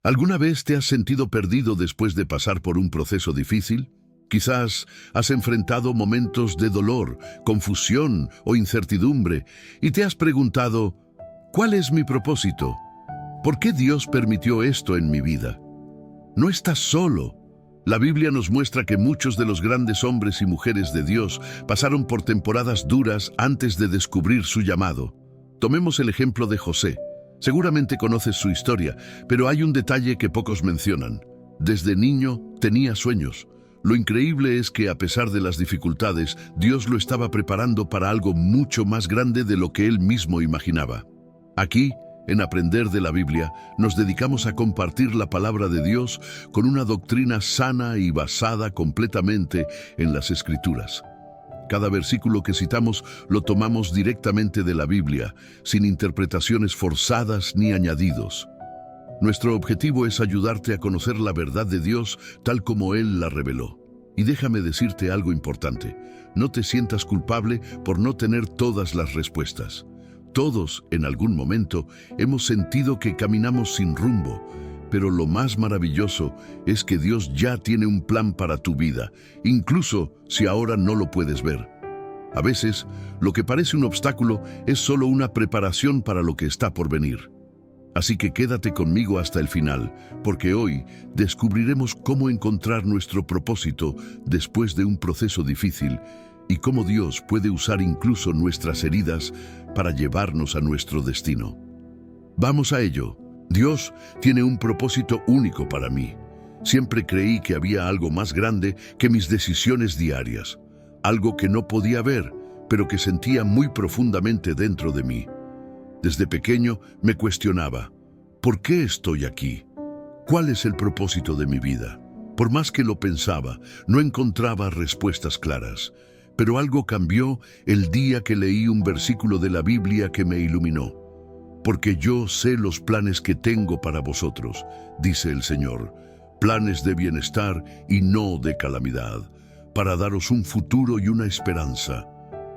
¿Alguna vez te has sentido perdido después de pasar por un proceso difícil? Quizás has enfrentado momentos de dolor, confusión o incertidumbre y te has preguntado, ¿cuál es mi propósito? ¿Por qué Dios permitió esto en mi vida? No estás solo. La Biblia nos muestra que muchos de los grandes hombres y mujeres de Dios pasaron por temporadas duras antes de descubrir su llamado. Tomemos el ejemplo de José. Seguramente conoces su historia, pero hay un detalle que pocos mencionan. Desde niño tenía sueños. Lo increíble es que a pesar de las dificultades, Dios lo estaba preparando para algo mucho más grande de lo que él mismo imaginaba. Aquí, en Aprender de la Biblia, nos dedicamos a compartir la palabra de Dios con una doctrina sana y basada completamente en las Escrituras. Cada versículo que citamos lo tomamos directamente de la Biblia, sin interpretaciones forzadas ni añadidos. Nuestro objetivo es ayudarte a conocer la verdad de Dios tal como Él la reveló. Y déjame decirte algo importante. No te sientas culpable por no tener todas las respuestas. Todos, en algún momento, hemos sentido que caminamos sin rumbo. Pero lo más maravilloso es que Dios ya tiene un plan para tu vida, incluso si ahora no lo puedes ver. A veces, lo que parece un obstáculo es solo una preparación para lo que está por venir. Así que quédate conmigo hasta el final, porque hoy descubriremos cómo encontrar nuestro propósito después de un proceso difícil y cómo Dios puede usar incluso nuestras heridas para llevarnos a nuestro destino. Vamos a ello. Dios tiene un propósito único para mí. Siempre creí que había algo más grande que mis decisiones diarias, algo que no podía ver, pero que sentía muy profundamente dentro de mí. Desde pequeño me cuestionaba, ¿por qué estoy aquí? ¿Cuál es el propósito de mi vida? Por más que lo pensaba, no encontraba respuestas claras, pero algo cambió el día que leí un versículo de la Biblia que me iluminó. Porque yo sé los planes que tengo para vosotros, dice el Señor, planes de bienestar y no de calamidad, para daros un futuro y una esperanza.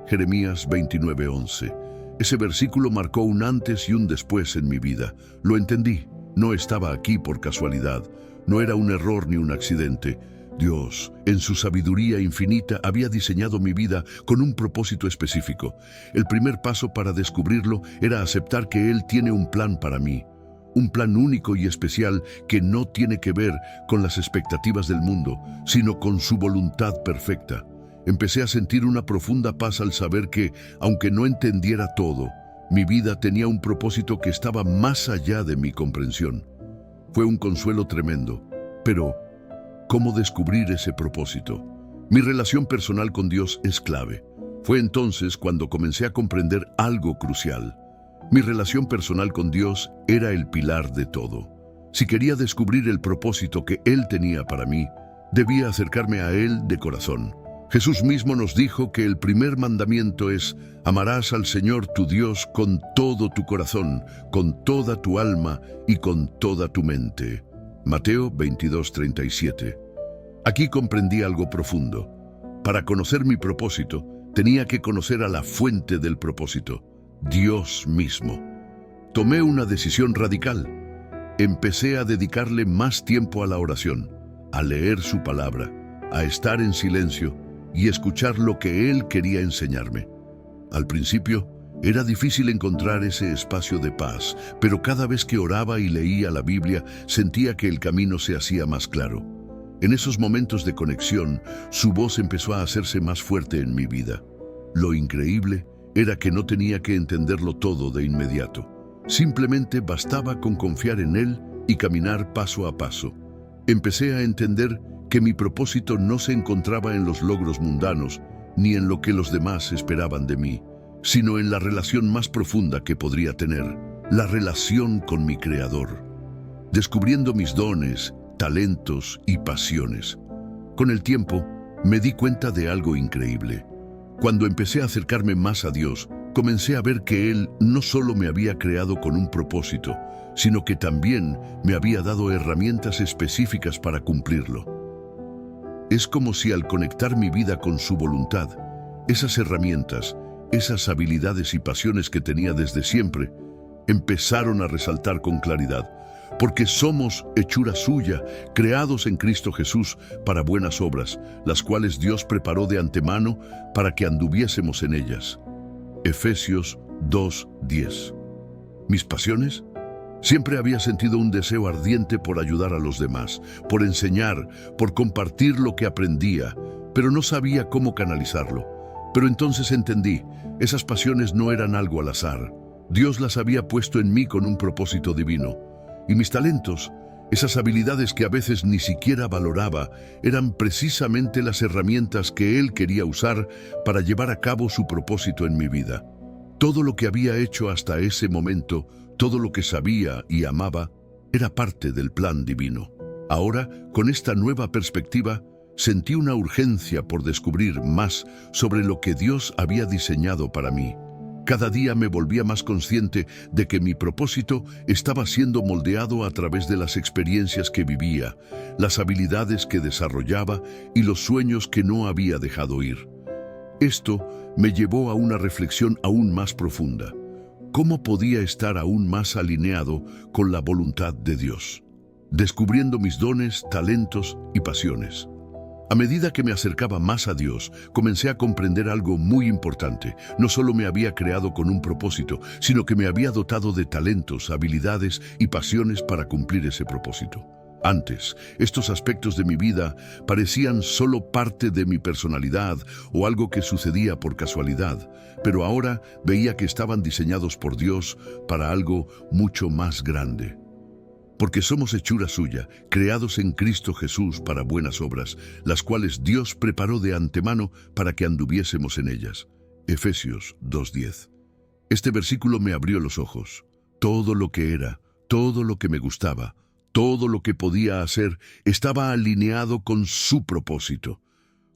Jeremías 29:11. Ese versículo marcó un antes y un después en mi vida. Lo entendí. No estaba aquí por casualidad. No era un error ni un accidente. Dios, en su sabiduría infinita, había diseñado mi vida con un propósito específico. El primer paso para descubrirlo era aceptar que Él tiene un plan para mí. Un plan único y especial que no tiene que ver con las expectativas del mundo, sino con su voluntad perfecta. Empecé a sentir una profunda paz al saber que, aunque no entendiera todo, mi vida tenía un propósito que estaba más allá de mi comprensión. Fue un consuelo tremendo, pero ¿cómo descubrir ese propósito? Mi relación personal con Dios es clave. Fue entonces cuando comencé a comprender algo crucial. Mi relación personal con Dios era el pilar de todo. Si quería descubrir el propósito que Él tenía para mí, debía acercarme a Él de corazón. Jesús mismo nos dijo que el primer mandamiento es: amarás al Señor tu Dios con todo tu corazón, con toda tu alma y con toda tu mente. Mateo 22:37. Aquí comprendí algo profundo. Para conocer mi propósito, tenía que conocer a la fuente del propósito, Dios mismo. Tomé una decisión radical. Empecé a dedicarle más tiempo a la oración, a leer su palabra, a estar en silencio y escuchar lo que Él quería enseñarme. Al principio, era difícil encontrar ese espacio de paz, pero cada vez que oraba y leía la Biblia, sentía que el camino se hacía más claro. En esos momentos de conexión, su voz empezó a hacerse más fuerte en mi vida. Lo increíble era que no tenía que entenderlo todo de inmediato. Simplemente bastaba con confiar en Él y caminar paso a paso. Empecé a entender que mi propósito no se encontraba en los logros mundanos, ni en lo que los demás esperaban de mí, sino en la relación más profunda que podría tener, la relación con mi Creador. Descubriendo mis dones, talentos y pasiones. Con el tiempo, me di cuenta de algo increíble. Cuando empecé a acercarme más a Dios, comencé a ver que Él no solo me había creado con un propósito, sino que también me había dado herramientas específicas para cumplirlo. Es como si al conectar mi vida con su voluntad, esas herramientas, esas habilidades y pasiones que tenía desde siempre, empezaron a resaltar con claridad. porque somos hechura suya, creados en Cristo Jesús para buenas obras, las cuales Dios preparó de antemano para que anduviésemos en ellas. Efesios 2:10. ¿Mis pasiones? Siempre había sentido un deseo ardiente por ayudar a los demás, por enseñar, por compartir lo que aprendía, pero no sabía cómo canalizarlo. Pero entonces entendí, esas pasiones no eran algo al azar. Dios las había puesto en mí con un propósito divino. Y mis talentos, esas habilidades que a veces ni siquiera valoraba, eran precisamente las herramientas que Él quería usar para llevar a cabo su propósito en mi vida. Todo lo que había hecho hasta ese momento, todo lo que sabía y amaba, era parte del plan divino. Ahora, con esta nueva perspectiva, sentí una urgencia por descubrir más sobre lo que Dios había diseñado para mí. Cada día me volvía más consciente de que mi propósito estaba siendo moldeado a través de las experiencias que vivía, las habilidades que desarrollaba y los sueños que no había dejado ir. Esto me llevó a una reflexión aún más profunda. ¿Cómo podía estar aún más alineado con la voluntad de Dios? Descubriendo mis dones, talentos y pasiones. A medida que me acercaba más a Dios, comencé a comprender algo muy importante. No solo me había creado con un propósito, sino que me había dotado de talentos, habilidades y pasiones para cumplir ese propósito. Antes, estos aspectos de mi vida parecían solo parte de mi personalidad o algo que sucedía por casualidad, pero ahora veía que estaban diseñados por Dios para algo mucho más grande. Porque somos hechura suya, creados en Cristo Jesús para buenas obras, las cuales Dios preparó de antemano para que anduviésemos en ellas. Efesios 2:10. Este versículo me abrió los ojos. Todo lo que era, todo lo que me gustaba, todo lo que podía hacer estaba alineado con su propósito.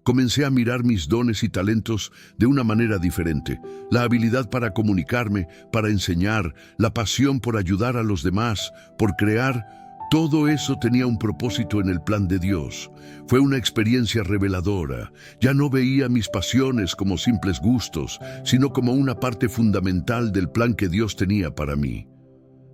Comencé a mirar mis dones y talentos de una manera diferente. La habilidad para comunicarme, para enseñar, la pasión por ayudar a los demás, por crear, todo eso tenía un propósito en el plan de Dios. Fue una experiencia reveladora. Ya no veía mis pasiones como simples gustos, sino como una parte fundamental del plan que Dios tenía para mí.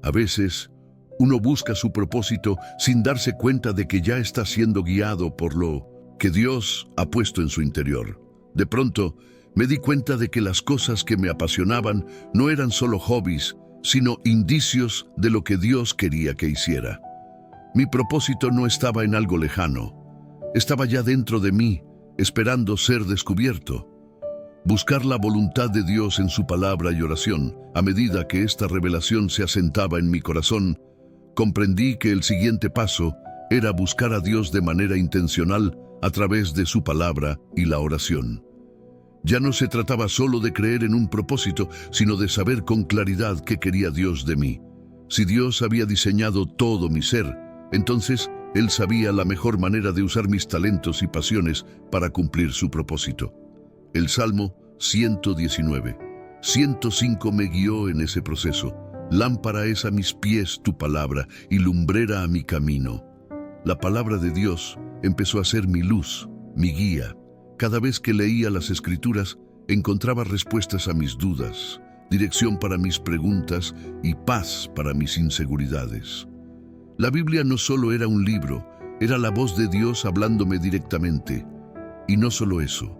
A veces, uno busca su propósito sin darse cuenta de que ya está siendo guiado por lo que Dios ha puesto en su interior. De pronto, me di cuenta de que las cosas que me apasionaban no eran solo hobbies, sino indicios de lo que Dios quería que hiciera. Mi propósito no estaba en algo lejano. Estaba ya dentro de mí, esperando ser descubierto. Buscar la voluntad de Dios en su palabra y oración, a medida que esta revelación se asentaba en mi corazón, comprendí que el siguiente paso era buscar a Dios de manera intencional a través de su palabra y la oración. Ya no se trataba solo de creer en un propósito, sino de saber con claridad qué quería Dios de mí. Si Dios había diseñado todo mi ser, entonces Él sabía la mejor manera de usar mis talentos y pasiones para cumplir su propósito. El Salmo 119, 105 me guió en ese proceso. Lámpara es a mis pies tu palabra y lumbrera a mi camino. La palabra de Dios empezó a ser mi luz, mi guía. Cada vez que leía las Escrituras, encontraba respuestas a mis dudas, dirección para mis preguntas y paz para mis inseguridades. La Biblia no solo era un libro, era la voz de Dios hablándome directamente. Y no solo eso,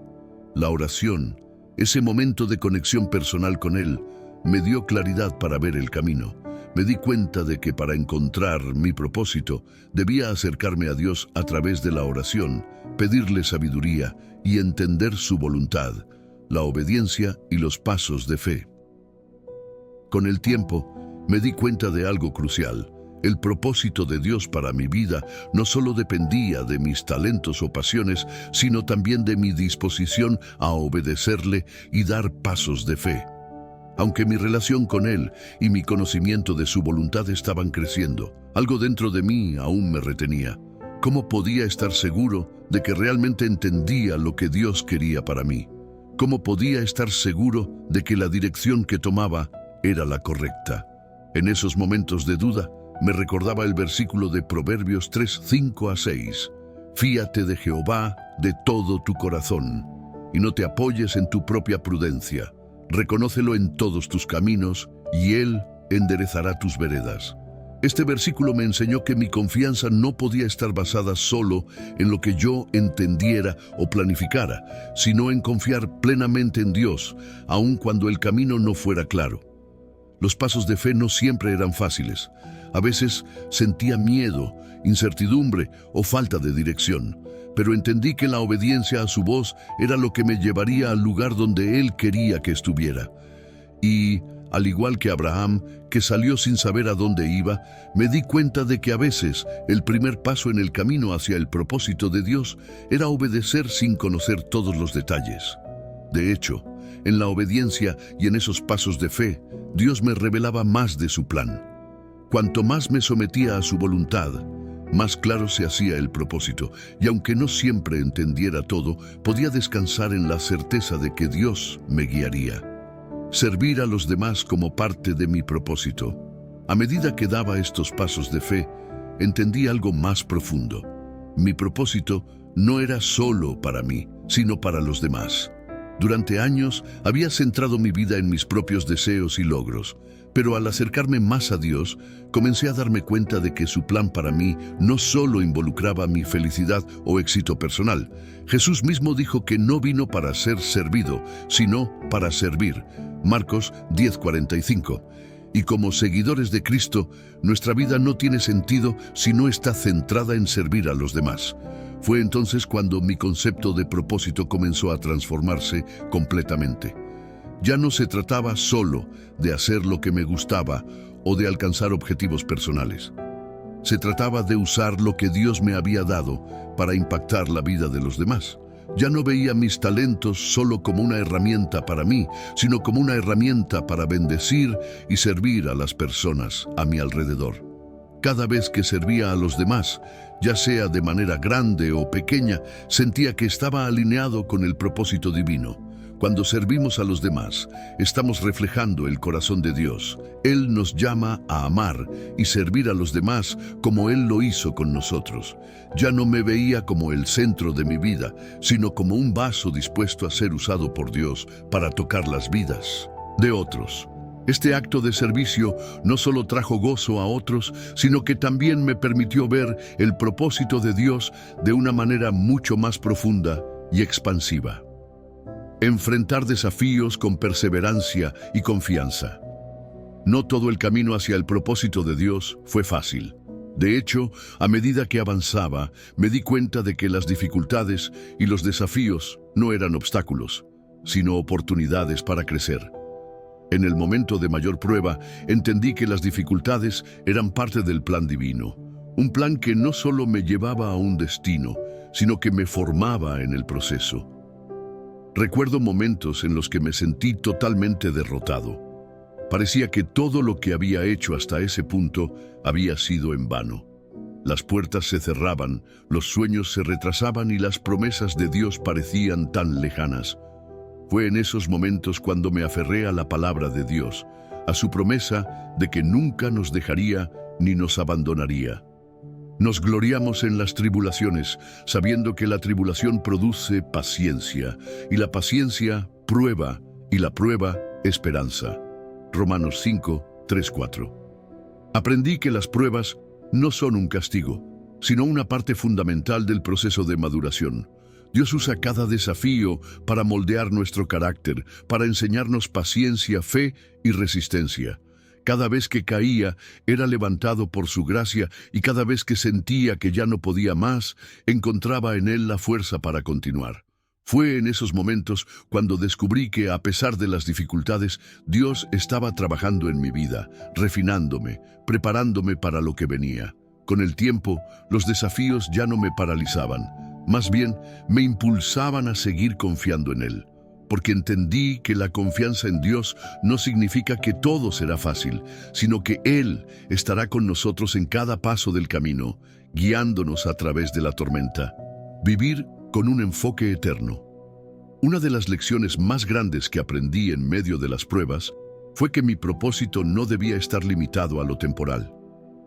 la oración, ese momento de conexión personal con Él, me dio claridad para ver el camino. Me di cuenta de que para encontrar mi propósito, debía acercarme a Dios a través de la oración, pedirle sabiduría y entender su voluntad, la obediencia y los pasos de fe. Con el tiempo, me di cuenta de algo crucial. El propósito de Dios para mi vida no solo dependía de mis talentos o pasiones, sino también de mi disposición a obedecerle y dar pasos de fe. Aunque mi relación con Él y mi conocimiento de su voluntad estaban creciendo, algo dentro de mí aún me retenía. ¿Cómo podía estar seguro de que realmente entendía lo que Dios quería para mí? ¿Cómo podía estar seguro de que la dirección que tomaba era la correcta? En esos momentos de duda, me recordaba el versículo de Proverbios 3, 5-6. Fíate de Jehová de todo tu corazón, y no te apoyes en tu propia prudencia. Reconócelo en todos tus caminos, y Él enderezará tus veredas. Este versículo me enseñó que mi confianza no podía estar basada solo en lo que yo entendiera o planificara, sino en confiar plenamente en Dios, aun cuando el camino no fuera claro. Los pasos de fe no siempre eran fáciles. A veces sentía miedo, incertidumbre o falta de dirección, pero entendí que la obediencia a su voz era lo que me llevaría al lugar donde Él quería que estuviera. Y, al igual que Abraham, que salió sin saber a dónde iba, me di cuenta de que a veces el primer paso en el camino hacia el propósito de Dios era obedecer sin conocer todos los detalles. De hecho, en la obediencia y en esos pasos de fe, Dios me revelaba más de su plan. Cuanto más me sometía a su voluntad, más claro se hacía el propósito, y aunque no siempre entendiera todo, podía descansar en la certeza de que Dios me guiaría. Servir a los demás como parte de mi propósito. A medida que daba estos pasos de fe, entendí algo más profundo. Mi propósito no era solo para mí, sino para los demás. Durante años había centrado mi vida en mis propios deseos y logros, pero al acercarme más a Dios, comencé a darme cuenta de que su plan para mí no solo involucraba mi felicidad o éxito personal. Jesús mismo dijo que no vino para ser servido, sino para servir. Marcos 10:45. Y como seguidores de Cristo, nuestra vida no tiene sentido si no está centrada en servir a los demás. Fue entonces cuando mi concepto de propósito comenzó a transformarse completamente. Ya no se trataba solo de hacer lo que me gustaba o de alcanzar objetivos personales. Se trataba de usar lo que Dios me había dado para impactar la vida de los demás. Ya no veía mis talentos solo como una herramienta para mí, sino como una herramienta para bendecir y servir a las personas a mi alrededor. Cada vez que servía a los demás, ya sea de manera grande o pequeña, sentía que estaba alineado con el propósito divino. Cuando servimos a los demás, estamos reflejando el corazón de Dios. Él nos llama a amar y servir a los demás como Él lo hizo con nosotros. Ya no me veía como el centro de mi vida, sino como un vaso dispuesto a ser usado por Dios para tocar las vidas de otros. Este acto de servicio no solo trajo gozo a otros, sino que también me permitió ver el propósito de Dios de una manera mucho más profunda y expansiva. Enfrentar desafíos con perseverancia y confianza. No todo el camino hacia el propósito de Dios fue fácil. De hecho, a medida que avanzaba, me di cuenta de que las dificultades y los desafíos no eran obstáculos, sino oportunidades para crecer. En el momento de mayor prueba, entendí que las dificultades eran parte del plan divino. Un plan que no solo me llevaba a un destino, sino que me formaba en el proceso. Recuerdo momentos en los que me sentí totalmente derrotado. Parecía que todo lo que había hecho hasta ese punto había sido en vano. Las puertas se cerraban, los sueños se retrasaban y las promesas de Dios parecían tan lejanas. Fue en esos momentos cuando me aferré a la palabra de Dios, a su promesa de que nunca nos dejaría ni nos abandonaría. Nos gloriamos en las tribulaciones, sabiendo que la tribulación produce paciencia, y la paciencia prueba, y la prueba esperanza. Romanos 5, 3, 4. Aprendí que las pruebas no son un castigo, sino una parte fundamental del proceso de maduración. Dios usa cada desafío para moldear nuestro carácter, para enseñarnos paciencia, fe y resistencia. Cada vez que caía, era levantado por su gracia, y cada vez que sentía que ya no podía más, encontraba en Él la fuerza para continuar. Fue en esos momentos cuando descubrí que, a pesar de las dificultades, Dios estaba trabajando en mi vida, refinándome, preparándome para lo que venía. Con el tiempo, los desafíos ya no me paralizaban, más bien me impulsaban a seguir confiando en Él. Porque entendí que la confianza en Dios no significa que todo será fácil, sino que Él estará con nosotros en cada paso del camino, guiándonos a través de la tormenta. Vivir con un enfoque eterno. Una de las lecciones más grandes que aprendí en medio de las pruebas fue que mi propósito no debía estar limitado a lo temporal.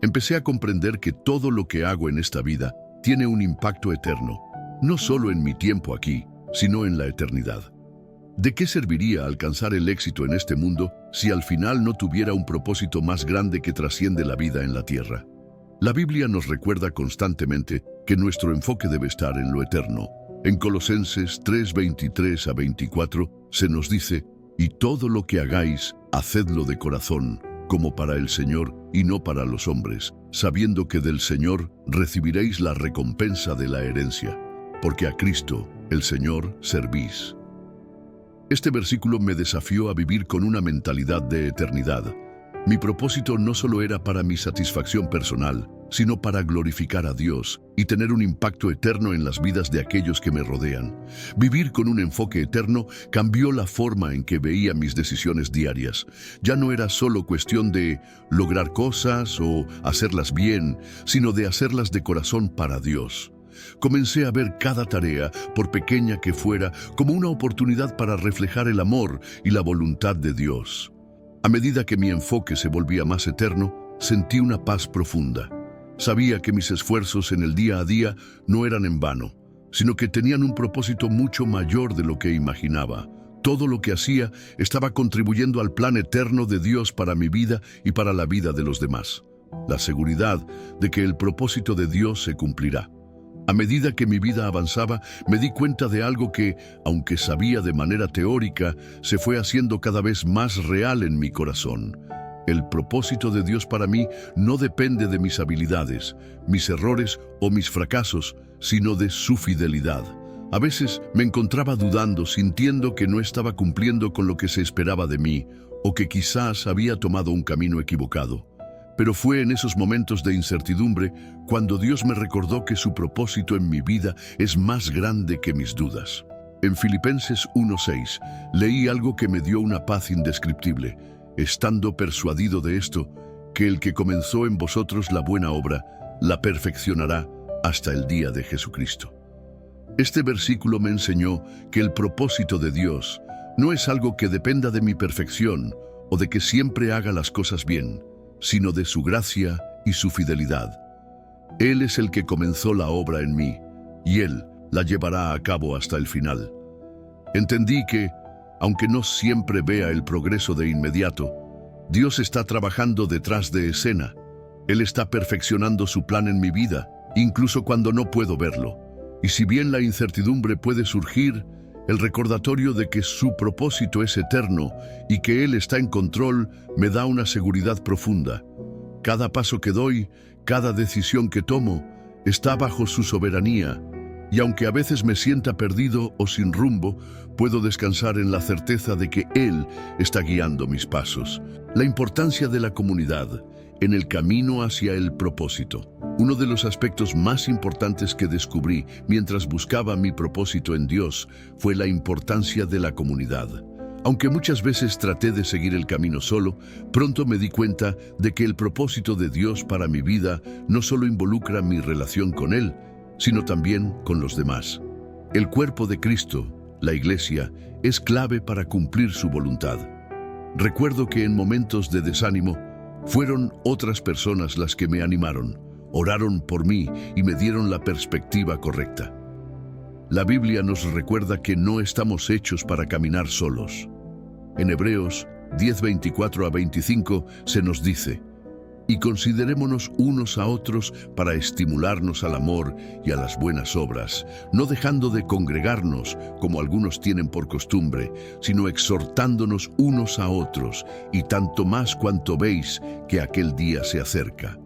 Empecé a comprender que todo lo que hago en esta vida tiene un impacto eterno, no solo en mi tiempo aquí, sino en la eternidad. ¿De qué serviría alcanzar el éxito en este mundo si al final no tuviera un propósito más grande que trasciende la vida en la tierra? La Biblia nos recuerda constantemente que nuestro enfoque debe estar en lo eterno. En Colosenses 3:23 a 24 se nos dice: «Y todo lo que hagáis, hacedlo de corazón, como para el Señor y no para los hombres, sabiendo que del Señor recibiréis la recompensa de la herencia, porque a Cristo, el Señor, servís». Este versículo me desafió a vivir con una mentalidad de eternidad. Mi propósito no solo era para mi satisfacción personal, sino para glorificar a Dios y tener un impacto eterno en las vidas de aquellos que me rodean. Vivir con un enfoque eterno cambió la forma en que veía mis decisiones diarias. Ya no era solo cuestión de lograr cosas o hacerlas bien, sino de hacerlas de corazón para Dios. Comencé a ver cada tarea, por pequeña que fuera, como una oportunidad para reflejar el amor y la voluntad de Dios. A medida que mi enfoque se volvía más eterno, sentí una paz profunda. Sabía que mis esfuerzos en el día a día no eran en vano, sino que tenían un propósito mucho mayor de lo que imaginaba. Todo lo que hacía estaba contribuyendo al plan eterno de Dios para mi vida y para la vida de los demás. La seguridad de que el propósito de Dios se cumplirá. A medida que mi vida avanzaba, me di cuenta de algo que, aunque sabía de manera teórica, se fue haciendo cada vez más real en mi corazón. El propósito de Dios para mí no depende de mis habilidades, mis errores o mis fracasos, sino de su fidelidad. A veces me encontraba dudando, sintiendo que no estaba cumpliendo con lo que se esperaba de mí, o que quizás había tomado un camino equivocado. Pero fue en esos momentos de incertidumbre cuando Dios me recordó que su propósito en mi vida es más grande que mis dudas. En Filipenses 1:6 leí algo que me dio una paz indescriptible, estando persuadido de esto, que el que comenzó en vosotros la buena obra, la perfeccionará hasta el día de Jesucristo. Este versículo me enseñó que el propósito de Dios no es algo que dependa de mi perfección o de que siempre haga las cosas bien, sino de su gracia y su fidelidad. Él es el que comenzó la obra en mí, y Él la llevará a cabo hasta el final. Entendí que, aunque no siempre vea el progreso de inmediato, Dios está trabajando detrás de escena. Él está perfeccionando su plan en mi vida, incluso cuando no puedo verlo. Y si bien la incertidumbre puede surgir, el recordatorio de que su propósito es eterno y que Él está en control me da una seguridad profunda. Cada paso que doy, cada decisión que tomo, está bajo su soberanía, y aunque a veces me sienta perdido o sin rumbo, puedo descansar en la certeza de que Él está guiando mis pasos. La importancia de la comunidad en el camino hacia el propósito. Uno de los aspectos más importantes que descubrí mientras buscaba mi propósito en Dios fue la importancia de la comunidad. Aunque muchas veces traté de seguir el camino solo, pronto me di cuenta de que el propósito de Dios para mi vida no solo involucra mi relación con Él, sino también con los demás. El cuerpo de Cristo, la Iglesia, es clave para cumplir su voluntad. Recuerdo que en momentos de desánimo, fueron otras personas las que me animaron, oraron por mí y me dieron la perspectiva correcta. La Biblia nos recuerda que no estamos hechos para caminar solos. En Hebreos 10:24 a 25 se nos dice: «Y considerémonos unos a otros para estimularnos al amor y a las buenas obras, no dejando de congregarnos, como algunos tienen por costumbre, sino exhortándonos unos a otros, y tanto más cuanto veis que aquel día se acerca».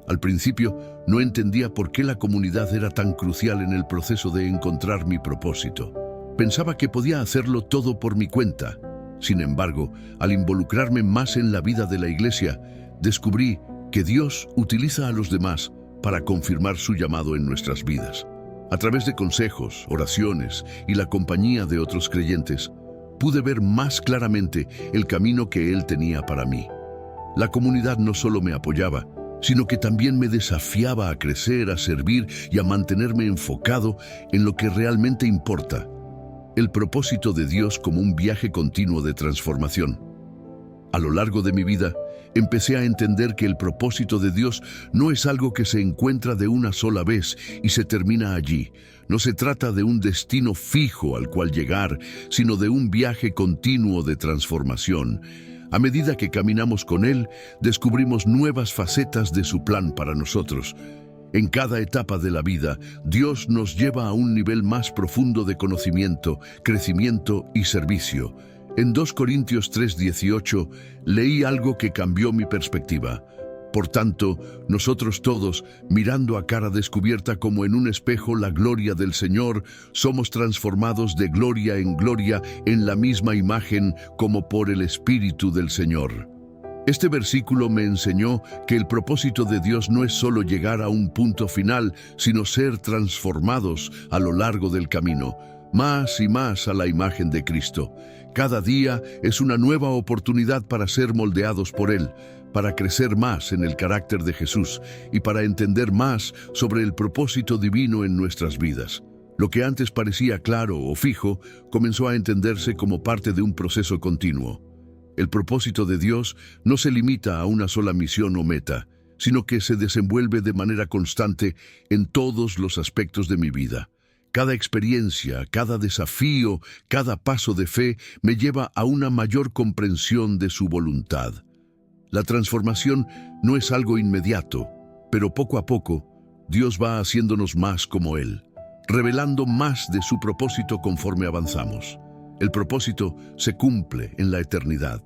Al principio no entendía por qué la comunidad era tan crucial en el proceso de encontrar mi propósito. Pensaba que podía hacerlo todo por mi cuenta. Sin embargo, al involucrarme más en la vida de la Iglesia, descubrí que Dios utiliza a los demás para confirmar su llamado en nuestras vidas. A través de consejos, oraciones y la compañía de otros creyentes, pude ver más claramente el camino que Él tenía para mí. La comunidad no solo me apoyaba, sino que también me desafiaba a crecer, a servir y a mantenerme enfocado en lo que realmente importa: el propósito de Dios como un viaje continuo de transformación. A lo largo de mi vida, empecé a entender que el propósito de Dios no es algo que se encuentra de una sola vez y se termina allí. No se trata de un destino fijo al cual llegar, sino de un viaje continuo de transformación. A medida que caminamos con Él, descubrimos nuevas facetas de su plan para nosotros. En cada etapa de la vida, Dios nos lleva a un nivel más profundo de conocimiento, crecimiento y servicio. En 2 Corintios 3:18 leí algo que cambió mi perspectiva. Por tanto, nosotros todos, mirando a cara descubierta como en un espejo la gloria del Señor, somos transformados de gloria en gloria en la misma imagen como por el Espíritu del Señor. Este versículo me enseñó que el propósito de Dios no es solo llegar a un punto final, sino ser transformados a lo largo del camino, más y más a la imagen de Cristo. Cada día es una nueva oportunidad para ser moldeados por Él, para crecer más en el carácter de Jesús y para entender más sobre el propósito divino en nuestras vidas. Lo que antes parecía claro o fijo comenzó a entenderse como parte de un proceso continuo. El propósito de Dios no se limita a una sola misión o meta, sino que se desenvuelve de manera constante en todos los aspectos de mi vida. Cada experiencia, cada desafío, cada paso de fe me lleva a una mayor comprensión de su voluntad. La transformación no es algo inmediato, pero poco a poco Dios va haciéndonos más como Él, revelando más de su propósito conforme avanzamos. El propósito se cumple en la eternidad.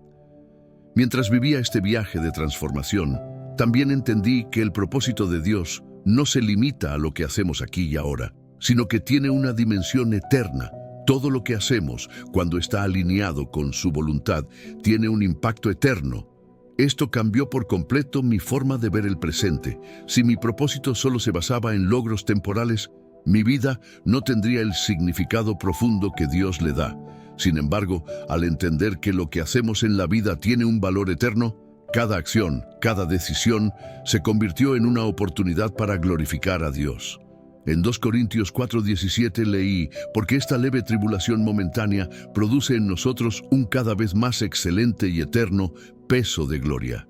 Mientras vivía este viaje de transformación, también entendí que el propósito de Dios no se limita a lo que hacemos aquí y ahora, sino que tiene una dimensión eterna. Todo lo que hacemos, cuando está alineado con su voluntad, tiene un impacto eterno. Esto cambió por completo mi forma de ver el presente. Si mi propósito solo se basaba en logros temporales, mi vida no tendría el significado profundo que Dios le da. Sin embargo, al entender que lo que hacemos en la vida tiene un valor eterno, cada acción, cada decisión, se convirtió en una oportunidad para glorificar a Dios. En 2 Corintios 4:17 leí, porque esta leve tribulación momentánea produce en nosotros un cada vez más excelente y eterno peso de gloria.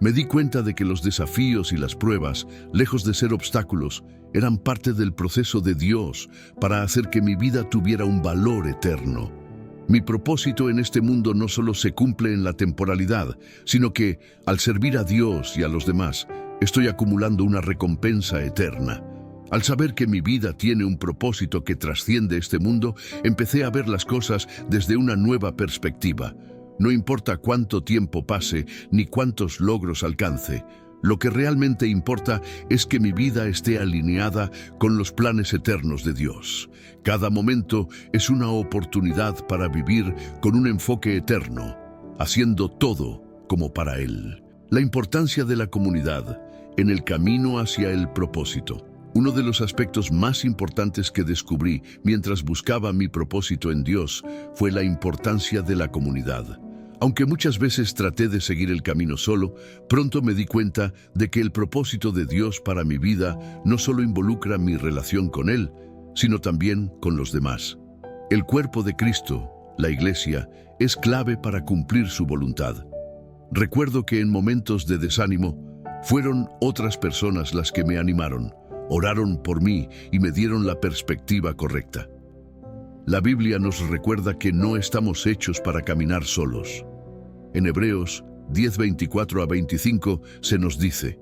Me di cuenta de que los desafíos y las pruebas, lejos de ser obstáculos, eran parte del proceso de Dios para hacer que mi vida tuviera un valor eterno. Mi propósito en este mundo no solo se cumple en la temporalidad, sino que, al servir a Dios y a los demás, estoy acumulando una recompensa eterna. Al saber que mi vida tiene un propósito que trasciende este mundo, empecé a ver las cosas desde una nueva perspectiva. No importa cuánto tiempo pase ni cuántos logros alcance, lo que realmente importa es que mi vida esté alineada con los planes eternos de Dios. Cada momento es una oportunidad para vivir con un enfoque eterno, haciendo todo como para Él. La importancia de la comunidad en el camino hacia el propósito. Uno de los aspectos más importantes que descubrí mientras buscaba mi propósito en Dios fue la importancia de la comunidad. Aunque muchas veces traté de seguir el camino solo, pronto me di cuenta de que el propósito de Dios para mi vida no solo involucra mi relación con Él, sino también con los demás. El cuerpo de Cristo, la Iglesia, es clave para cumplir su voluntad. Recuerdo que en momentos de desánimo, fueron otras personas las que me animaron, oraron por mí y me dieron la perspectiva correcta. La Biblia nos recuerda que no estamos hechos para caminar solos. En Hebreos 10:24-25 se nos dice: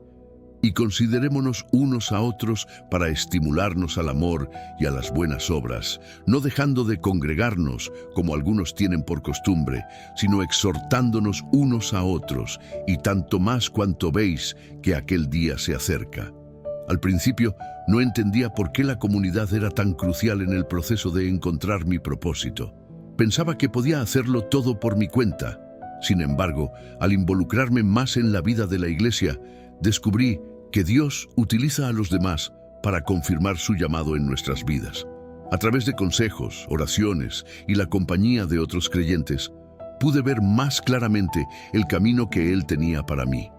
y considerémonos unos a otros para estimularnos al amor y a las buenas obras, no dejando de congregarnos como algunos tienen por costumbre, sino exhortándonos unos a otros, y tanto más cuanto veis que aquel día se acerca. Al principio, no entendía por qué la comunidad era tan crucial en el proceso de encontrar mi propósito. Pensaba que podía hacerlo todo por mi cuenta. Sin embargo, al involucrarme más en la vida de la Iglesia, descubrí que Dios utiliza a los demás para confirmar su llamado en nuestras vidas. A través de consejos, oraciones y la compañía de otros creyentes, pude ver más claramente el camino que Él tenía para mí.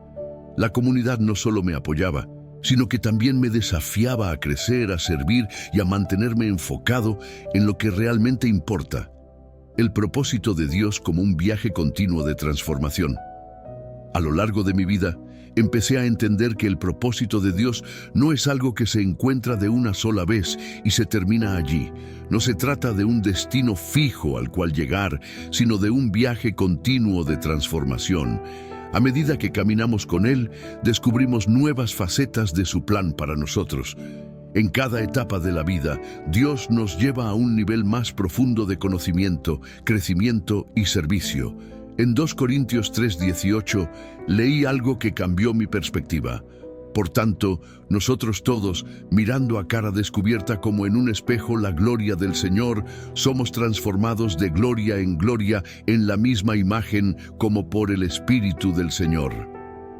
La comunidad no solo me apoyaba, sino que también me desafiaba a crecer, a servir y a mantenerme enfocado en lo que realmente importa: el propósito de Dios como un viaje continuo de transformación. A lo largo de mi vida, empecé a entender que el propósito de Dios no es algo que se encuentra de una sola vez y se termina allí. No se trata de un destino fijo al cual llegar, sino de un viaje continuo de transformación. A medida que caminamos con Él, descubrimos nuevas facetas de su plan para nosotros. En cada etapa de la vida, Dios nos lleva a un nivel más profundo de conocimiento, crecimiento y servicio. En 2 Corintios 3:18 leí algo que cambió mi perspectiva. Por tanto, nosotros todos, mirando a cara descubierta como en un espejo la gloria del Señor, somos transformados de gloria en gloria en la misma imagen como por el Espíritu del Señor.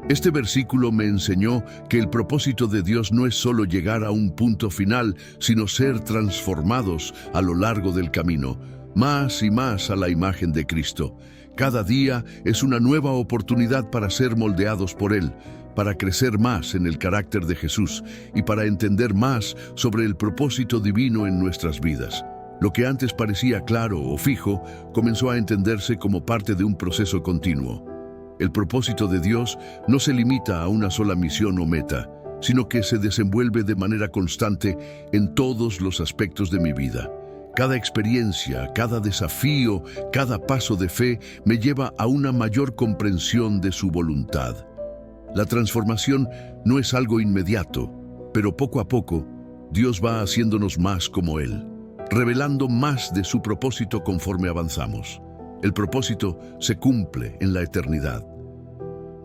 Este versículo me enseñó que el propósito de Dios no es solo llegar a un punto final, sino ser transformados a lo largo del camino, más y más a la imagen de Cristo. Cada día es una nueva oportunidad para ser moldeados por Él, para crecer más en el carácter de Jesús y para entender más sobre el propósito divino en nuestras vidas. Lo que antes parecía claro o fijo comenzó a entenderse como parte de un proceso continuo. El propósito de Dios no se limita a una sola misión o meta, sino que se desenvuelve de manera constante en todos los aspectos de mi vida. Cada experiencia, cada desafío, cada paso de fe me lleva a una mayor comprensión de su voluntad. La transformación no es algo inmediato, pero poco a poco Dios va haciéndonos más como Él, revelando más de su propósito conforme avanzamos. El propósito se cumple en la eternidad.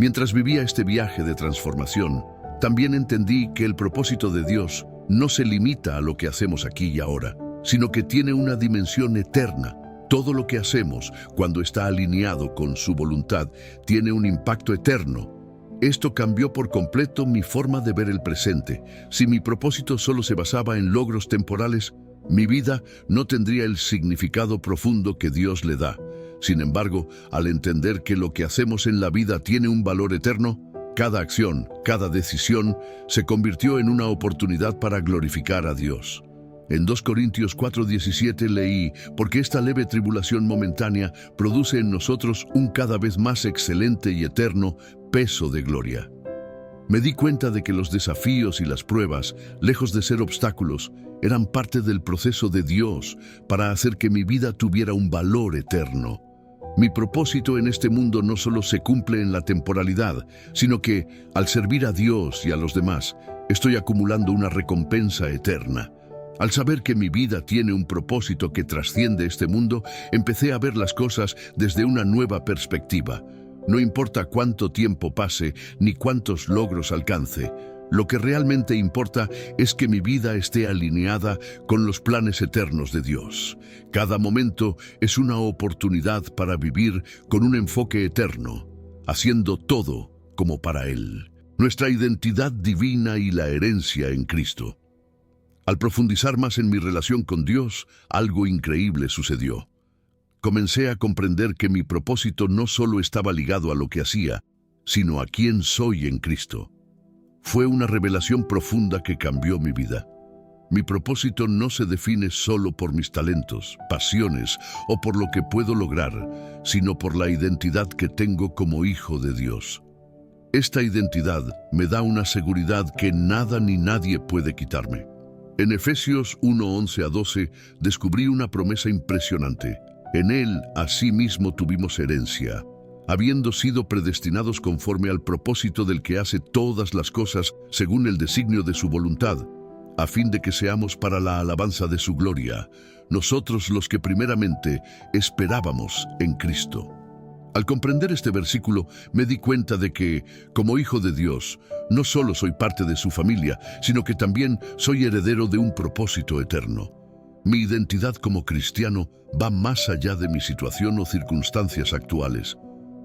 Mientras vivía este viaje de transformación, también entendí que el propósito de Dios no se limita a lo que hacemos aquí y ahora, sino que tiene una dimensión eterna. Todo lo que hacemos, cuando está alineado con su voluntad, tiene un impacto eterno. Esto cambió por completo mi forma de ver el presente. Si mi propósito solo se basaba en logros temporales, mi vida no tendría el significado profundo que Dios le da. Sin embargo, al entender que lo que hacemos en la vida tiene un valor eterno, cada acción, cada decisión, se convirtió en una oportunidad para glorificar a Dios. En 2 Corintios 4:17 leí, porque esta leve tribulación momentánea produce en nosotros un cada vez más excelente y eterno peso de gloria. Me di cuenta de que los desafíos y las pruebas, lejos de ser obstáculos, eran parte del proceso de Dios para hacer que mi vida tuviera un valor eterno. Mi propósito en este mundo no solo se cumple en la temporalidad, sino que, al servir a Dios y a los demás, estoy acumulando una recompensa eterna. Al saber que mi vida tiene un propósito que trasciende este mundo, empecé a ver las cosas desde una nueva perspectiva. No importa cuánto tiempo pase ni cuántos logros alcance, lo que realmente importa es que mi vida esté alineada con los planes eternos de Dios. Cada momento es una oportunidad para vivir con un enfoque eterno, haciendo todo como para Él. Nuestra identidad divina y la herencia en Cristo. Al profundizar más en mi relación con Dios, algo increíble sucedió. Comencé a comprender que mi propósito no solo estaba ligado a lo que hacía, sino a quién soy en Cristo. Fue una revelación profunda que cambió mi vida. Mi propósito no se define solo por mis talentos, pasiones o por lo que puedo lograr, sino por la identidad que tengo como hijo de Dios. Esta identidad me da una seguridad que nada ni nadie puede quitarme. En Efesios 1:11-12 descubrí una promesa impresionante. En Él, asimismo, tuvimos herencia, habiendo sido predestinados conforme al propósito del que hace todas las cosas según el designio de su voluntad, a fin de que seamos para la alabanza de su gloria, nosotros los que primeramente esperábamos en Cristo. Al comprender este versículo, me di cuenta de que, como hijo de Dios, no solo soy parte de su familia, sino que también soy heredero de un propósito eterno. Mi identidad como cristiano va más allá de mi situación o circunstancias actuales.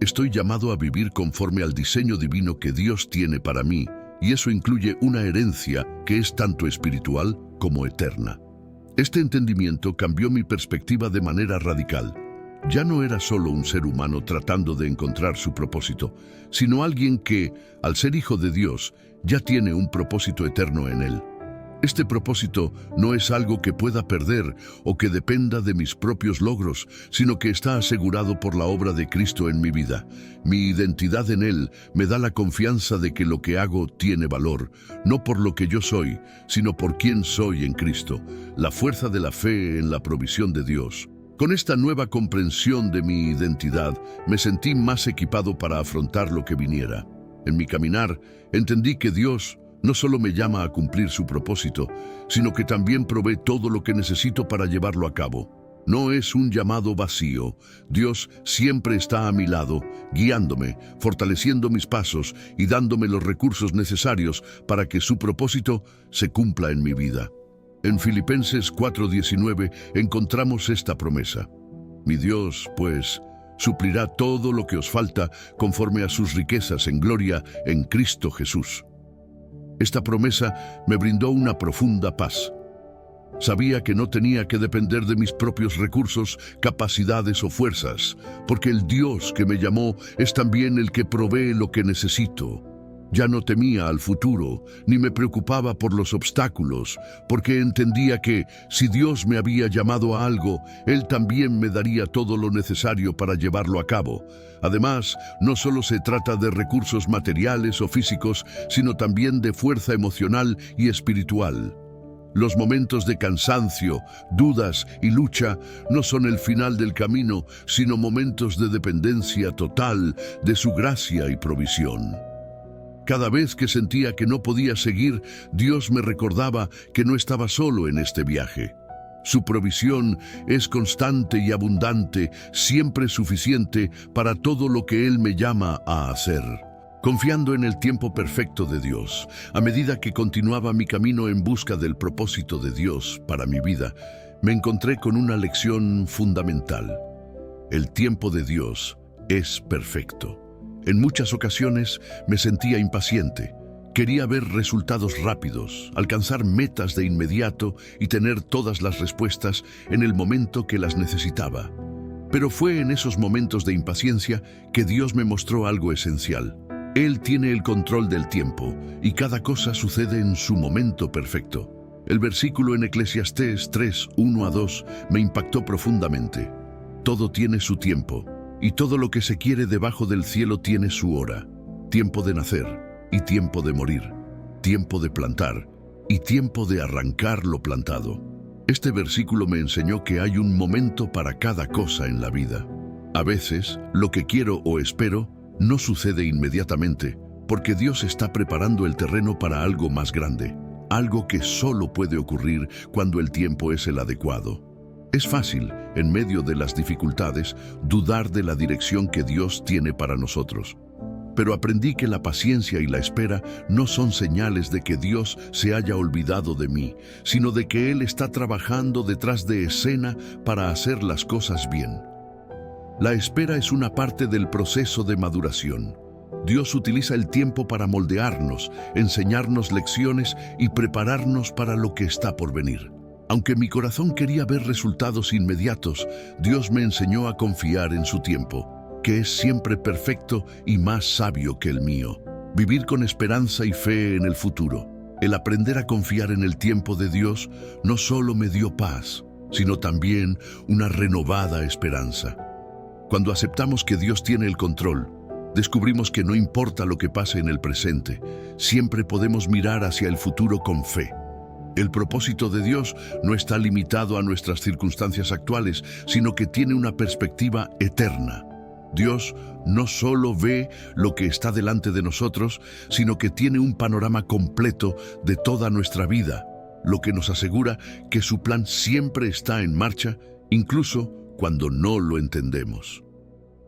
Estoy llamado a vivir conforme al diseño divino que Dios tiene para mí, y eso incluye una herencia que es tanto espiritual como eterna. Este entendimiento cambió mi perspectiva de manera radical. Ya no era solo un ser humano tratando de encontrar su propósito, sino alguien que, al ser hijo de Dios, ya tiene un propósito eterno en él. Este propósito no es algo que pueda perder o que dependa de mis propios logros, sino que está asegurado por la obra de Cristo en mi vida. Mi identidad en Él me da la confianza de que lo que hago tiene valor, no por lo que yo soy, sino por quien soy en Cristo, la fuerza de la fe en la provisión de Dios. Con esta nueva comprensión de mi identidad, me sentí más equipado para afrontar lo que viniera. En mi caminar, entendí que Dios no solo me llama a cumplir su propósito, sino que también provee todo lo que necesito para llevarlo a cabo. No es un llamado vacío. Dios siempre está a mi lado, guiándome, fortaleciendo mis pasos y dándome los recursos necesarios para que su propósito se cumpla en mi vida. En Filipenses 4:19 encontramos esta promesa. Mi Dios, pues, suplirá todo lo que os falta conforme a sus riquezas en gloria en Cristo Jesús. Esta promesa me brindó una profunda paz. Sabía que no tenía que depender de mis propios recursos, capacidades o fuerzas, porque el Dios que me llamó es también el que provee lo que necesito. Ya no temía al futuro, ni me preocupaba por los obstáculos, porque entendía que, si Dios me había llamado a algo, Él también me daría todo lo necesario para llevarlo a cabo. Además, no solo se trata de recursos materiales o físicos, sino también de fuerza emocional y espiritual. Los momentos de cansancio, dudas y lucha no son el final del camino, sino momentos de dependencia total de su gracia y provisión. Cada vez que sentía que no podía seguir, Dios me recordaba que no estaba solo en este viaje. Su provisión es constante y abundante, siempre suficiente para todo lo que Él me llama a hacer. Confiando en el tiempo perfecto de Dios, a medida que continuaba mi camino en busca del propósito de Dios para mi vida, me encontré con una lección fundamental. El tiempo de Dios es perfecto. En muchas ocasiones me sentía impaciente. Quería ver resultados rápidos, alcanzar metas de inmediato y tener todas las respuestas en el momento que las necesitaba. Pero fue en esos momentos de impaciencia que Dios me mostró algo esencial. Él tiene el control del tiempo y cada cosa sucede en su momento perfecto. El versículo en Eclesiastés 3:1-2 me impactó profundamente. Todo tiene su tiempo. Y todo lo que se quiere debajo del cielo tiene su hora, tiempo de nacer y tiempo de morir, tiempo de plantar y tiempo de arrancar lo plantado. Este versículo me enseñó que hay un momento para cada cosa en la vida. A veces, lo que quiero o espero no sucede inmediatamente, porque Dios está preparando el terreno para algo más grande, algo que solo puede ocurrir cuando el tiempo es el adecuado. Es fácil, en medio de las dificultades, dudar de la dirección que Dios tiene para nosotros. Pero aprendí que la paciencia y la espera no son señales de que Dios se haya olvidado de mí, sino de que Él está trabajando detrás de escena para hacer las cosas bien. La espera es una parte del proceso de maduración. Dios utiliza el tiempo para moldearnos, enseñarnos lecciones y prepararnos para lo que está por venir. Aunque mi corazón quería ver resultados inmediatos, Dios me enseñó a confiar en su tiempo, que es siempre perfecto y más sabio que el mío. Vivir con esperanza y fe en el futuro. El aprender a confiar en el tiempo de Dios no solo me dio paz, sino también una renovada esperanza. Cuando aceptamos que Dios tiene el control, descubrimos que no importa lo que pase en el presente, siempre podemos mirar hacia el futuro con fe. El propósito de Dios no está limitado a nuestras circunstancias actuales, sino que tiene una perspectiva eterna. Dios no solo ve lo que está delante de nosotros, sino que tiene un panorama completo de toda nuestra vida, lo que nos asegura que su plan siempre está en marcha, incluso cuando no lo entendemos.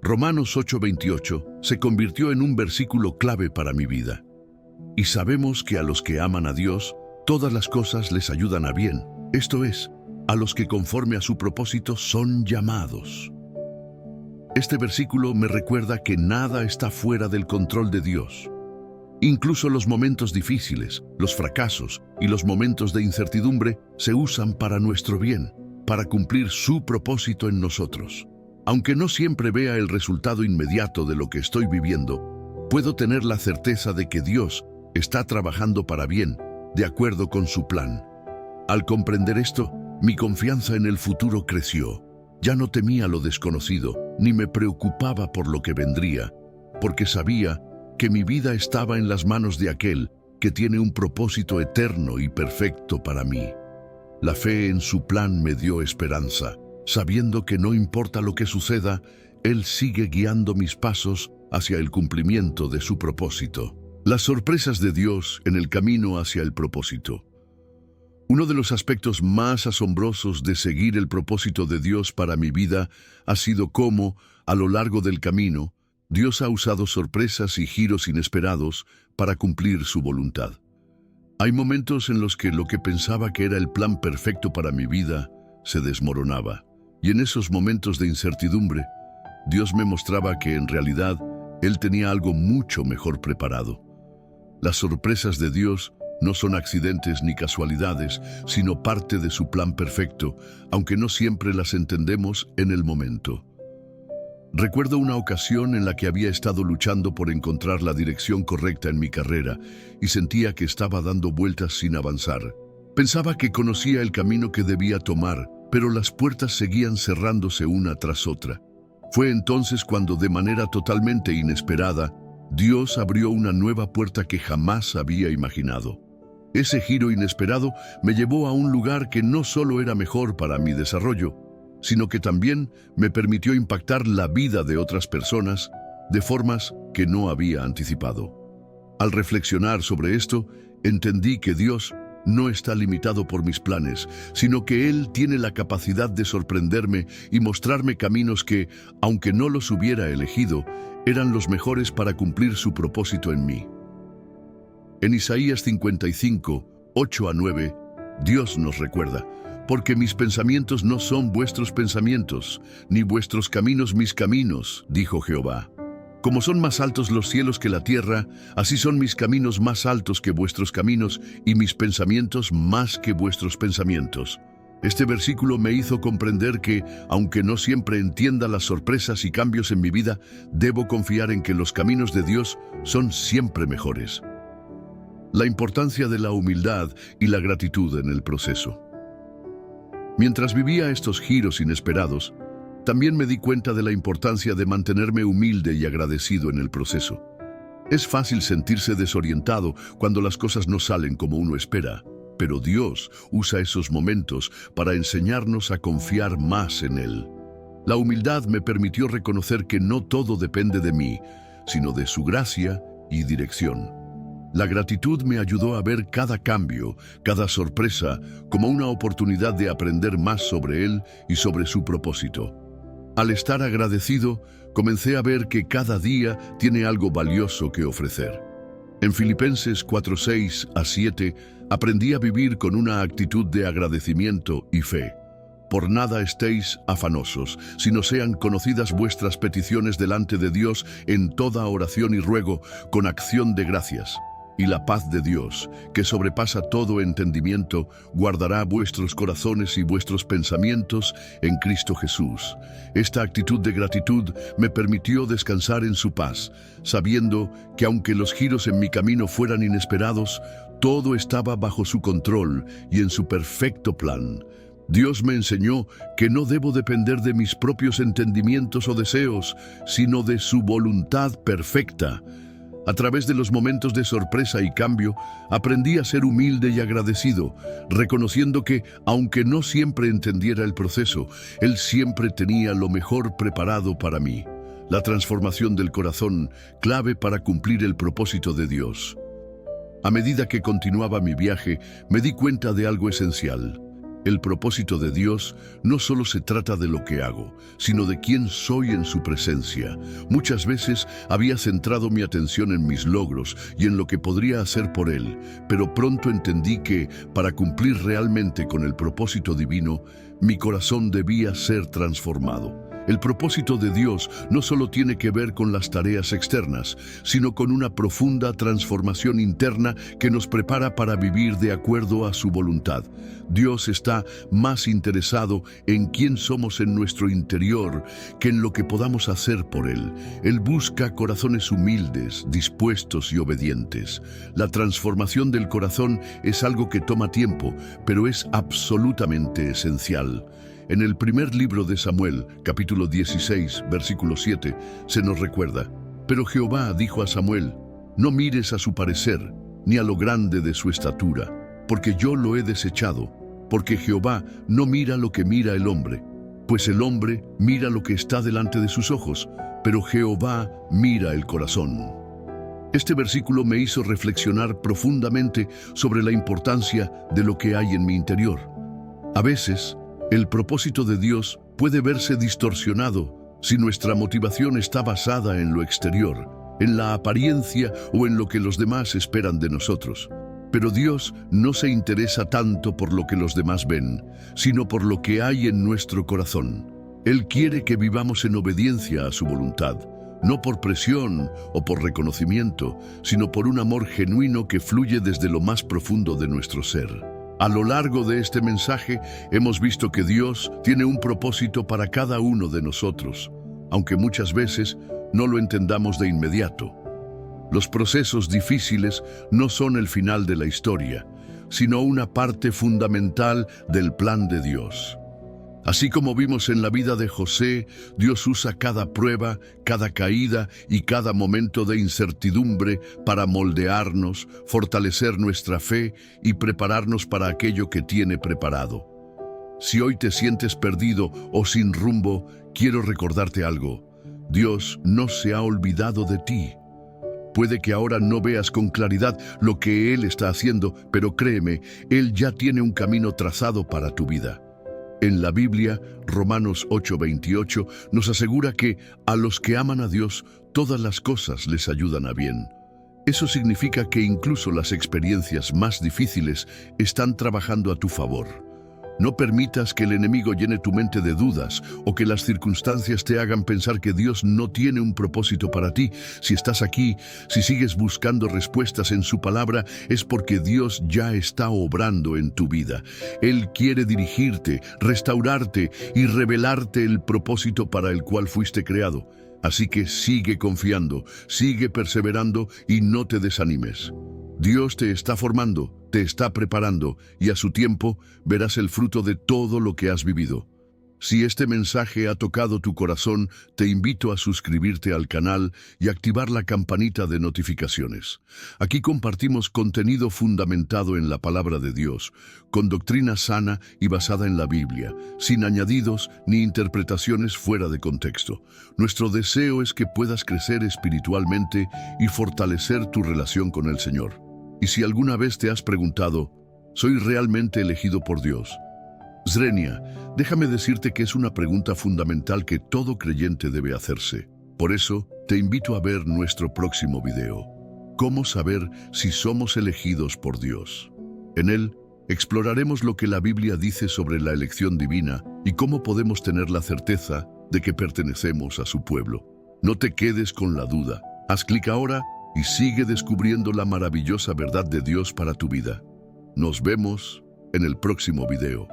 Romanos 8:28 se convirtió en un versículo clave para mi vida. Y sabemos que a los que aman a Dios, todas las cosas les ayudan a bien, esto es, a los que conforme a su propósito son llamados. Este versículo me recuerda que nada está fuera del control de Dios. Incluso los momentos difíciles, los fracasos y los momentos de incertidumbre se usan para nuestro bien, para cumplir su propósito en nosotros. Aunque no siempre vea el resultado inmediato de lo que estoy viviendo, puedo tener la certeza de que Dios está trabajando para bien de acuerdo con su plan. Al comprender esto, mi confianza en el futuro creció. Ya no temía lo desconocido, ni me preocupaba por lo que vendría, porque sabía que mi vida estaba en las manos de aquel que tiene un propósito eterno y perfecto para mí. La fe en su plan me dio esperanza, sabiendo que no importa lo que suceda, Él sigue guiando mis pasos hacia el cumplimiento de su propósito. Las sorpresas de Dios en el camino hacia el propósito. Uno de los aspectos más asombrosos de seguir el propósito de Dios para mi vida ha sido cómo, a lo largo del camino, Dios ha usado sorpresas y giros inesperados para cumplir su voluntad. Hay momentos en los que lo que pensaba que era el plan perfecto para mi vida se desmoronaba. Y en esos momentos de incertidumbre, Dios me mostraba que en realidad Él tenía algo mucho mejor preparado. Las sorpresas de Dios no son accidentes ni casualidades, sino parte de su plan perfecto, aunque no siempre las entendemos en el momento. Recuerdo una ocasión en la que había estado luchando por encontrar la dirección correcta en mi carrera y sentía que estaba dando vueltas sin avanzar. Pensaba que conocía el camino que debía tomar, pero las puertas seguían cerrándose una tras otra. Fue entonces cuando, de manera totalmente inesperada, Dios abrió una nueva puerta que jamás había imaginado. Ese giro inesperado me llevó a un lugar que no solo era mejor para mi desarrollo, sino que también me permitió impactar la vida de otras personas de formas que no había anticipado. Al reflexionar sobre esto, entendí que Dios no está limitado por mis planes, sino que Él tiene la capacidad de sorprenderme y mostrarme caminos que, aunque no los hubiera elegido, eran los mejores para cumplir su propósito en mí. En Isaías 55, 8-9, Dios nos recuerda: porque mis pensamientos no son vuestros pensamientos, ni vuestros caminos mis caminos, dijo Jehová. Como son más altos los cielos que la tierra, así son mis caminos más altos que vuestros caminos, y mis pensamientos más que vuestros pensamientos. Este versículo me hizo comprender que, aunque no siempre entienda las sorpresas y cambios en mi vida, debo confiar en que los caminos de Dios son siempre mejores. La importancia de la humildad y la gratitud en el proceso. Mientras vivía estos giros inesperados, también me di cuenta de la importancia de mantenerme humilde y agradecido en el proceso. Es fácil sentirse desorientado cuando las cosas no salen como uno espera, pero Dios usa esos momentos para enseñarnos a confiar más en Él. La humildad me permitió reconocer que no todo depende de mí, sino de su gracia y dirección. La gratitud me ayudó a ver cada cambio, cada sorpresa, como una oportunidad de aprender más sobre Él y sobre su propósito. Al estar agradecido, comencé a ver que cada día tiene algo valioso que ofrecer. En Filipenses 4:6-7, aprendí a vivir con una actitud de agradecimiento y fe. Por nada estéis afanosos, sino sean conocidas vuestras peticiones delante de Dios en toda oración y ruego, con acción de gracias. Y la paz de Dios, que sobrepasa todo entendimiento, guardará vuestros corazones y vuestros pensamientos en Cristo Jesús. Esta actitud de gratitud me permitió descansar en su paz, sabiendo que aunque los giros en mi camino fueran inesperados, todo estaba bajo su control y en su perfecto plan. Dios me enseñó que no debo depender de mis propios entendimientos o deseos, sino de su voluntad perfecta. A través de los momentos de sorpresa y cambio, aprendí a ser humilde y agradecido, reconociendo que, aunque no siempre entendiera el proceso, Él siempre tenía lo mejor preparado para mí. La transformación del corazón, clave para cumplir el propósito de Dios. A medida que continuaba mi viaje, me di cuenta de algo esencial. El propósito de Dios no solo se trata de lo que hago, sino de quién soy en su presencia. Muchas veces había centrado mi atención en mis logros y en lo que podría hacer por Él, pero pronto entendí que, para cumplir realmente con el propósito divino, mi corazón debía ser transformado. El propósito de Dios no solo tiene que ver con las tareas externas, sino con una profunda transformación interna que nos prepara para vivir de acuerdo a su voluntad. Dios está más interesado en quién somos en nuestro interior que en lo que podamos hacer por Él. Él busca corazones humildes, dispuestos y obedientes. La transformación del corazón es algo que toma tiempo, pero es absolutamente esencial. En el primer libro de Samuel, capítulo 16, versículo 7, se nos recuerda: Pero Jehová dijo a Samuel: No mires a su parecer, ni a lo grande de su estatura, porque yo lo he desechado, porque Jehová no mira lo que mira el hombre, pues el hombre mira lo que está delante de sus ojos, pero Jehová mira el corazón. Este versículo me hizo reflexionar profundamente sobre la importancia de lo que hay en mi interior. A veces, el propósito de Dios puede verse distorsionado si nuestra motivación está basada en lo exterior, en la apariencia o en lo que los demás esperan de nosotros. Pero Dios no se interesa tanto por lo que los demás ven, sino por lo que hay en nuestro corazón. Él quiere que vivamos en obediencia a su voluntad, no por presión o por reconocimiento, sino por un amor genuino que fluye desde lo más profundo de nuestro ser. A lo largo de este mensaje hemos visto que Dios tiene un propósito para cada uno de nosotros, aunque muchas veces no lo entendamos de inmediato. Los procesos difíciles no son el final de la historia, sino una parte fundamental del plan de Dios. Así como vimos en la vida de José, Dios usa cada prueba, cada caída y cada momento de incertidumbre para moldearnos, fortalecer nuestra fe y prepararnos para aquello que tiene preparado. Si hoy te sientes perdido o sin rumbo, quiero recordarte algo: Dios no se ha olvidado de ti. Puede que ahora no veas con claridad lo que Él está haciendo, pero créeme, Él ya tiene un camino trazado para tu vida. En la Biblia, Romanos 8:28 nos asegura que a los que aman a Dios, todas las cosas les ayudan a bien. Eso significa que incluso las experiencias más difíciles están trabajando a tu favor. No permitas que el enemigo llene tu mente de dudas o que las circunstancias te hagan pensar que Dios no tiene un propósito para ti. Si estás aquí, si sigues buscando respuestas en su palabra, es porque Dios ya está obrando en tu vida. Él quiere dirigirte, restaurarte y revelarte el propósito para el cual fuiste creado. Así que sigue confiando, sigue perseverando y no te desanimes. Dios te está formando, te está preparando y a su tiempo verás el fruto de todo lo que has vivido. Si este mensaje ha tocado tu corazón, te invito a suscribirte al canal y activar la campanita de notificaciones. Aquí compartimos contenido fundamentado en la palabra de Dios, con doctrina sana y basada en la Biblia, sin añadidos ni interpretaciones fuera de contexto. Nuestro deseo es que puedas crecer espiritualmente y fortalecer tu relación con el Señor. Y si alguna vez te has preguntado, ¿soy realmente elegido por Dios? Zrenia, déjame decirte que es una pregunta fundamental que todo creyente debe hacerse. Por eso, te invito a ver nuestro próximo video. ¿Cómo saber si somos elegidos por Dios? En él, exploraremos lo que la Biblia dice sobre la elección divina y cómo podemos tener la certeza de que pertenecemos a su pueblo. No te quedes con la duda. Haz clic ahora y sigue descubriendo la maravillosa verdad de Dios para tu vida. Nos vemos en el próximo video.